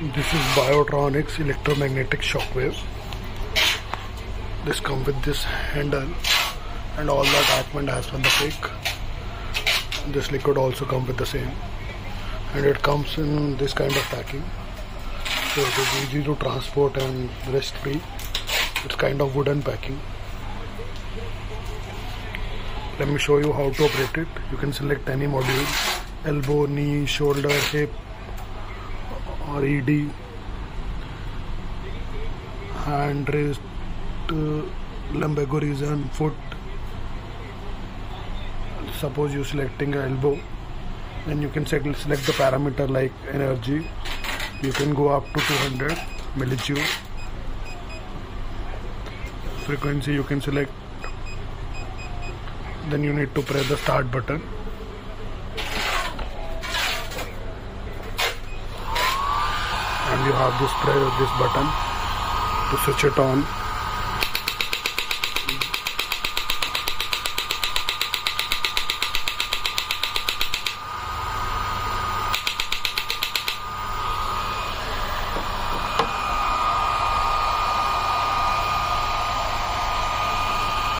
This is Biotronix electromagnetic shockwave. This comes with this handle and all the attachment as per the pick. This liquid also comes with the same, and it comes in this kind of packing, so it is easy to transport and rest free. It's kind of wooden packing. Let me show you how to operate it. You can select any module: elbow, knee, shoulder, hip, or ED, hand, wrist, lumbago region, foot. Suppose you selecting an elbow, then you can select the parameter like energy. You can go up to 200 millijoule. Frequency you can select. Then you need to press the start button. And you have this button to switch it on.